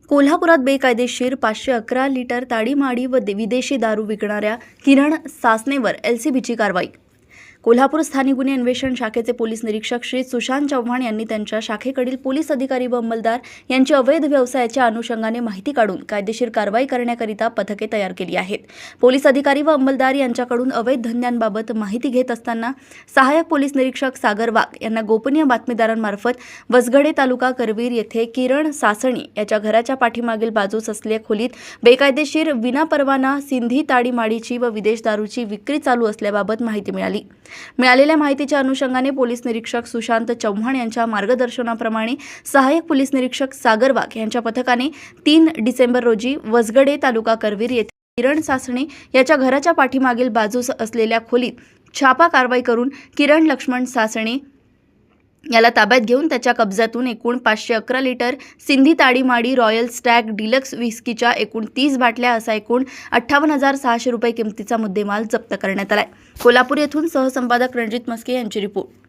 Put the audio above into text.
कोल्हापुरात बेकायदेशीर 511 लिटर ताडीमाडी व विदेशी दारू विकणाऱ्या किरण सासनेवर एलसीबीची कारवाई। कोल्हापूर स्थानिक गुन्हे अन्वेषण शाखेचे पोलीस निरीक्षक श्री सुशांत चव्हाण यांनी त्यांच्या शाखेकडील पोलीस अधिकारी व अंमलदार यांची अवैध व्यवसायाच्या अनुषंगाने माहिती काढून कायदेशीर कारवाई करण्याकरिता पथके तयार केली आहेत। पोलीस अधिकारी व अंमलदार यांच्याकडून अवैध धंद्यांबाबत माहिती घेत असताना सहाय्यक पोलीस निरीक्षक सागर वाघ यांना गोपनीय बातमीदारांमार्फत वसगडे तालुका करवीर येथे किरण सासणी याच्या घराच्या पाठीमागील बाजूस असलेल्या खोलीत बेकायदेशीर विनापरवाना सिंधी ताडीमाडीची व विदेश दारूची विक्री चालू असल्याबाबत माहिती मिळाली। मिळालेल्या माहितीच्या अनुषंगाने पोलीस निरीक्षक सुशांत चव्हाण यांच्या मार्गदर्शनाप्रमाणे सहाय्यक पोलीस निरीक्षक सागर वाघ यांच्या पथकाने 3 डिसेंबर रोजी वसगडे तालुका करवीर येथे किरण सासणे याच्या घराच्या पाठीमागील बाजूस असलेल्या खोलीत छापा कारवाई करून किरण लक्ष्मण सासणे याला ताब्यात घेऊन त्याच्या कब्जातून एकूण 511 लिटर सिंधी ताडीमाडी रॉयल स्टॅग डिलक्स विस्कीच्या एकूण 30 बाटल्या असा एकूण 58,600 रुपये किमतीचा मुद्देमाल जप्त करण्यात आलाय। कोल्हापूर येथून सहसंपादक रणजित मस्के यांची रिपोर्ट।